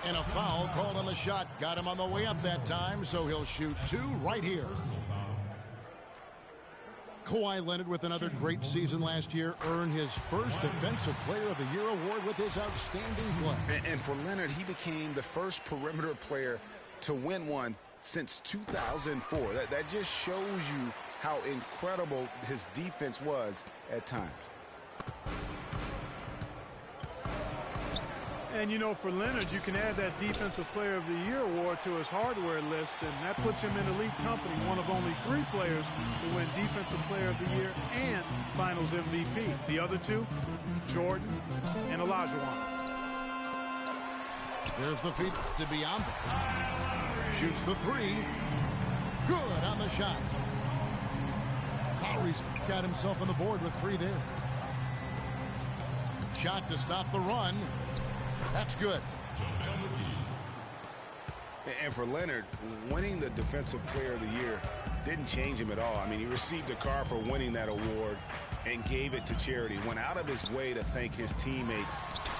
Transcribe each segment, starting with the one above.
And a foul called on the shot. Got him on the way up that time, so he'll shoot 2 right here. Kawhi Leonard, with another great season last year, earned his first Defensive Player of the Year award with his outstanding play. And for Leonard, he became the first perimeter player to win one since 2004. That just shows you how incredible his defense was at times. And, you know, for Leonard, you can add that Defensive Player of the Year award to his hardware list, and that puts him in elite company, one of only 3 players to win Defensive Player of the Year and Finals MVP. The other 2, Jordan and Olajuwon. There's the feed to Biyombo. Shoots the 3. Good on the shot. Lowry's got himself on the board with 3 there. Shot to stop the run. That's good. And for Leonard, winning the Defensive Player of the Year didn't change him at all. I mean, he received a card for winning that award and gave it to charity. Went out of his way to thank his teammates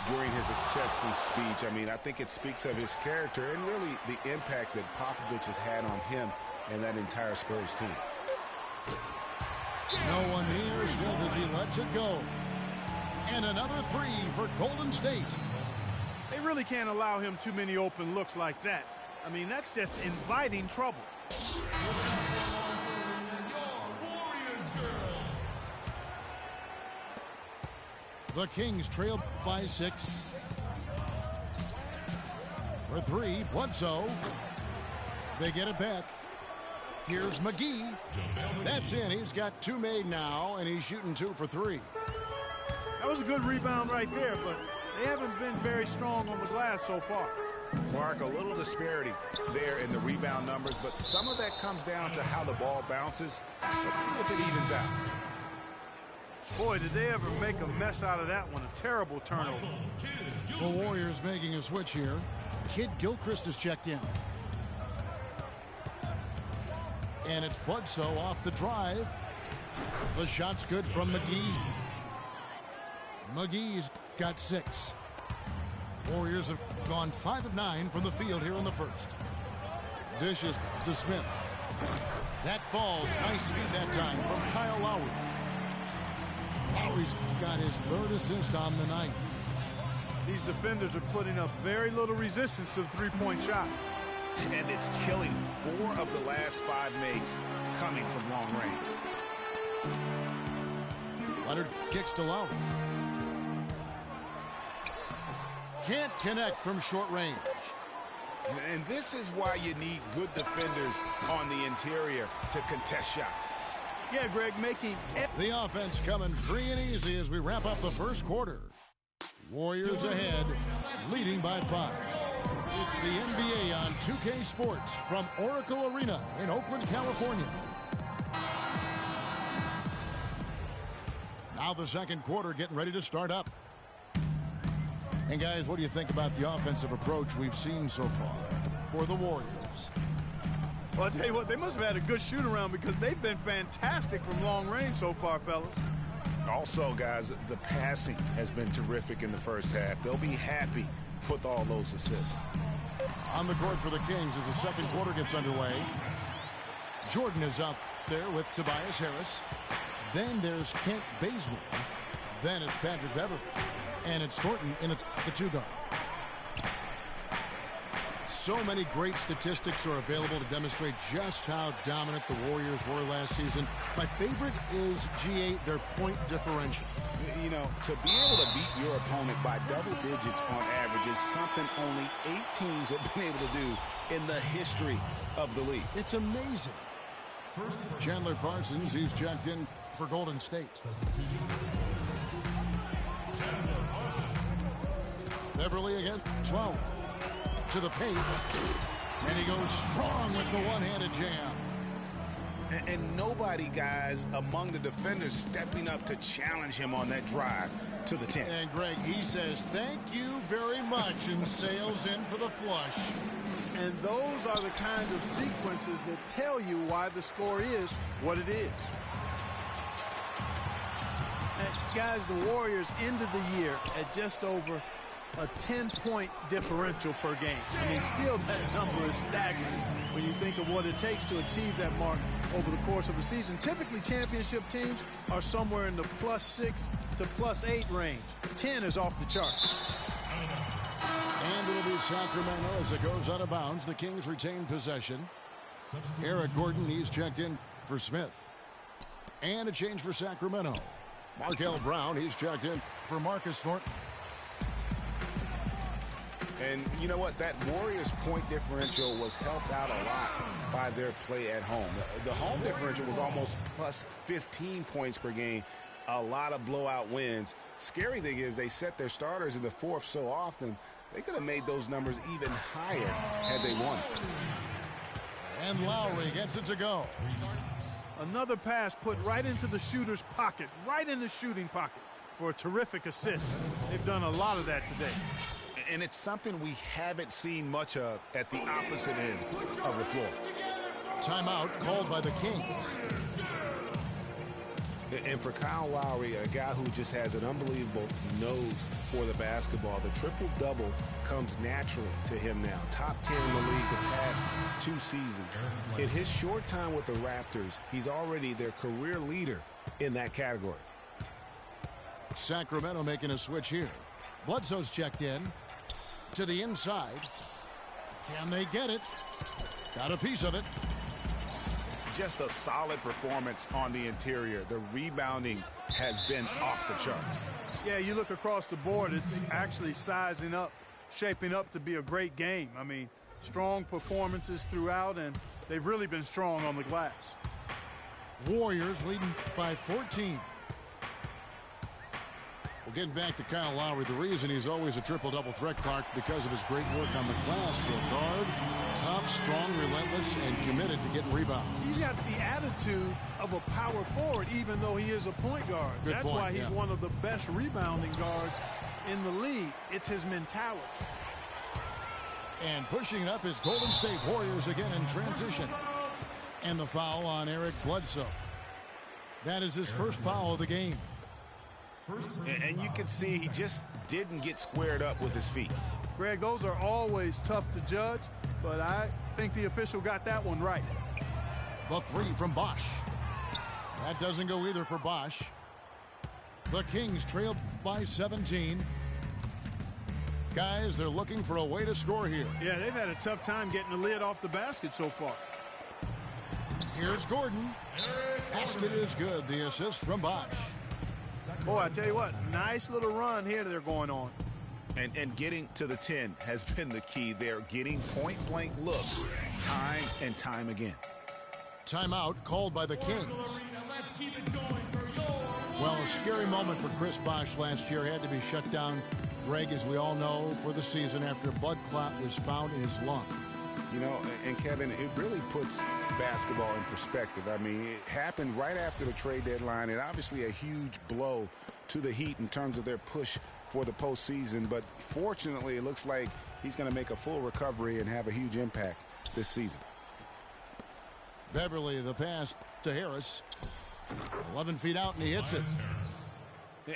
during his acceptance speech. I mean, I think it speaks of his character and really the impact that Popovich has had on him and that entire Spurs team. No one near Smith as he lets it go. And another 3 for Golden State. They really can't allow him too many open looks like that. I mean, that's just inviting trouble. The Kings trail by 6. For 3, Bledsoe. They get it back. Here's McGee. That's in. He's got 2 made now, and he's shooting 2 for 3. That was a good rebound right there, but they haven't been very strong on the glass so far. Clark, a little disparity there in the rebound numbers, but some of that comes down to how the ball bounces. Let's see if it evens out. Boy, did they ever make a mess out of that one. A terrible turnover. The Warriors making a switch here. Kid Gilchrist has checked in. And it's Bledsoe off the drive. The shot's good from McGee. McGee's got 6. Warriors have gone 5 of 9 from the field here in the first. Dishes to Smith. That falls. Nice feed that time from Kyle Lowry. Lowry's got his 3rd assist on the night. These defenders are putting up very little resistance to the three-point shot. And it's killing 4 of the last 5 makes coming from long range. Leonard kicks to Lowry. Can't connect from short range. And this is why you need good defenders on the interior to contest shots. Yeah, Greg, making the offense coming free and easy as we wrap up the first quarter. Warriors ahead, leading by 5. It's the NBA on 2K Sports from Oracle Arena in Oakland, California. Now the second quarter getting ready to start up. And guys, what do you think about the offensive approach we've seen so far for the Warriors? Well, I'll tell you what, they must have had a good shoot-around because they've been fantastic from long range so far, fellas. Also, guys, the passing has been terrific in the first half. They'll be happy with all those assists. On the court for the Kings as the second quarter gets underway. Jordan is up there with Tobias Harris. Then there's Kent Bazemore. Then it's Patrick Beverley. And it's Thornton in the 2 guard. So many great statistics are available to demonstrate just how dominant the Warriors were last season. My favorite is, G8, their point differential. You know, to be able to beat your opponent by double digits on average is something only 8 teams have been able to do in the history of the league. It's amazing. Chandler Parsons, he's checked in for Golden State. Beverly again, 12. To the paint. And he goes strong with the one-handed jam. And nobody, guys, among the defenders stepping up to challenge him on that drive to the 10. And Greg, he says, thank you very much, and sails in for the flush. And those are the kind of sequences that tell you why the score is what it is. And guys, the Warriors ended the year at just over a 10-point differential per game. I mean, still that number is staggering when you think of what it takes to achieve that mark over the course of a season. Typically, championship teams are somewhere in the +6 to +8 range. 10 is off the charts. And it'll be Sacramento as it goes out of bounds. The Kings retain possession. Eric Gordon, he's checked in for Smith. And a change for Sacramento. Markel Brown, he's checked in for Marcus Thornton. And you know what? That Warriors point differential was helped out a lot by their play at home. The home differential was almost +15 points per game. A lot of blowout wins. Scary thing is they set their starters in the fourth so often, they could have made those numbers even higher had they won. And Lowry gets it to go. Another pass put right into the shooter's pocket, right in the shooting pocket for a terrific assist. They've done a lot of that today. And it's something we haven't seen much of at the opposite end of the floor. Timeout called by the Kings. And for Kyle Lowry, a guy who just has an unbelievable nose for the basketball, the triple-double comes naturally to him now. Top 10 in the league the past 2 seasons. In his short time with the Raptors, he's already their career leader in that category. Sacramento making a switch here. Bledsoe's checked in to the inside. Can they get it? Got a piece of it. Just a solid performance on the interior. The rebounding has been off the charts. Yeah, you look across the board, it's actually sizing up, shaping up to be a great game. I mean, strong performances throughout, and they've really been strong on the glass. Warriors leading by 14. Well, getting back to Kyle Lowry, the reason he's always a triple-double threat, Clark, because of his great work on the glass for a guard. Tough, strong, relentless, and committed to getting rebounds. He's got the attitude of a power forward, even though he is a point guard. That's why he's one of the best rebounding guards in the league. It's his mentality. And pushing it up is Golden State Warriors again in transition. And the foul on Eric Bledsoe. That is his first foul of the game. And you can see he just didn't get squared up with his feet. Greg, those are always tough to judge, but I think the official got that one right. The three from Bosch. That doesn't go either for Bosch. The Kings trail by 17. Guys, they're looking for a way to score here. Yeah, they've had a tough time getting the lid off the basket so far. Here's Gordon. Basket is good. The assist from Bosch. Boy, I tell you what, nice little run here they're going on. And getting to the 10 has been the key. They're getting point-blank looks time and time again. Timeout called by the Kings. Well, a scary moment for Chris Bosch last year. Had to be shut down, Greg, as we all know, for the season after a blood clot was found in his lung. You know, and Kevin, it really puts basketball in perspective. I mean, it happened right after the trade deadline, and obviously a huge blow to the Heat in terms of their push for the postseason. But fortunately, it looks like he's going to make a full recovery and have a huge impact this season. Beverly, the pass to Harris. 11 feet out, and he hits it.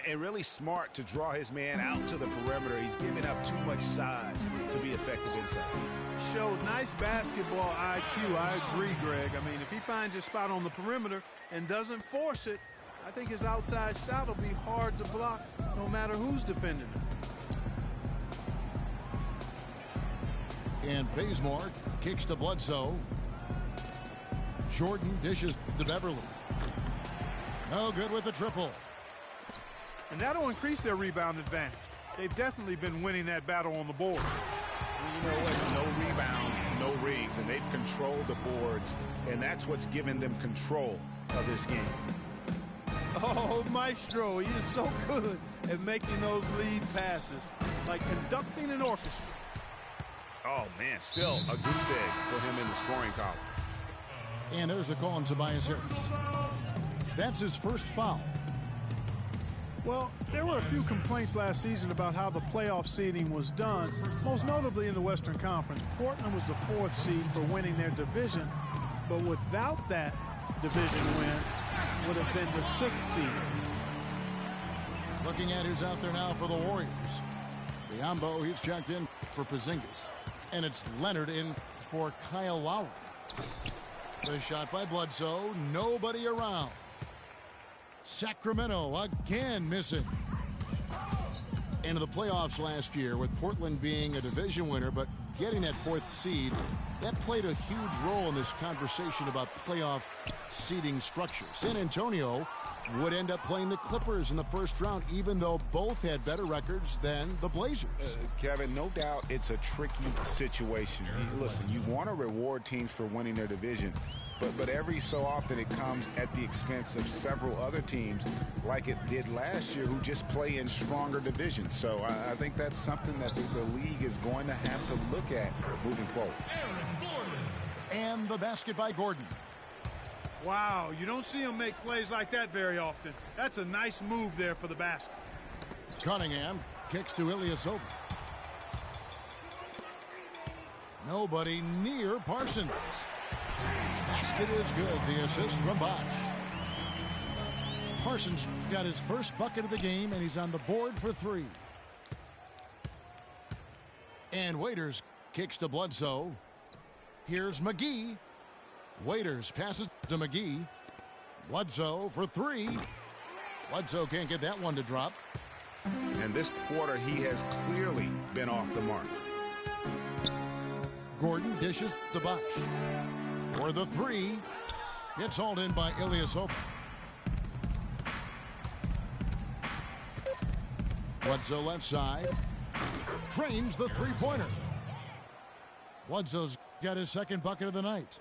And really smart to draw his man out to the perimeter. He's giving up too much size to be effective inside. Showed nice basketball IQ. I agree, Greg. I mean, if he finds his spot on the perimeter and doesn't force it, I think his outside shot will be hard to block no matter who's defending it. And Bazemore kicks to Bledsoe. Jordan dishes to Beverly. No good with the triple. And that'll increase their rebound advantage. They've definitely been winning that battle on the board. You know what? No rebounds, no rings, and they've controlled the boards, and that's what's given them control of this game. Oh, Maestro, he is so good at making those lead passes, like conducting an orchestra. Oh, man, still a goose egg for him in the scoring column. And there's the call on Tobias Harris. That's his first foul. Well, there were a few complaints last season about how the playoff seeding was done, most notably in the Western Conference. Portland was the 4th seed for winning their division, but without that division win, would have been the 6th seed. Looking at who's out there now for the Warriors. Biombo, he's checked in for Porzingis. And it's Leonard in for Kyle Lowry. The shot by Bledsoe, nobody around. Sacramento again missing. Into the playoffs last year with Portland being a division winner, but getting that 4th seed, that played a huge role in this conversation about playoff seeding structure. San Antonio would end up playing the Clippers in the first round, even though both had better records than the Blazers. Kevin, no doubt it's a tricky situation. Listen, you want to reward teams for winning their division, but every so often it comes at the expense of several other teams, like it did last year, who just play in stronger divisions. So I think that's something that the league is going to have to look at moving forward. And the basket by Gordon. Wow, you don't see him make plays like that very often. That's a nice move there for the basket. Cunningham kicks to Ilyasova. Nobody near Parsons. Basket is good. The assist from Bosch. Parsons got his first bucket of the game, and he's on the board for 3. And Waiters kicks to Bledsoe. Here's McGee. Waiters passes to McGee. Bledsoe for 3. Bledsoe can't get that one to drop. And this quarter, he has clearly been off the mark. Gordon dishes to Bosch. For the 3. It's hauled in by Ilyasova. Bledsoe left side. Trains the 3-pointer. Bledsoe's got his second bucket of the night.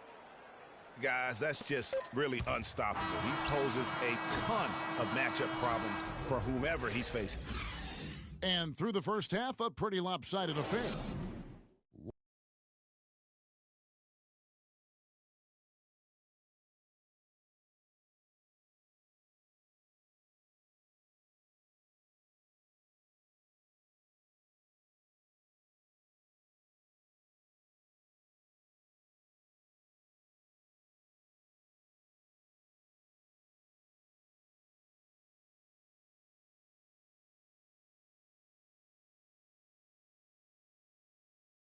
Guys, that's just really unstoppable. He poses a ton of matchup problems for whomever he's facing. And through the first half, a pretty lopsided affair.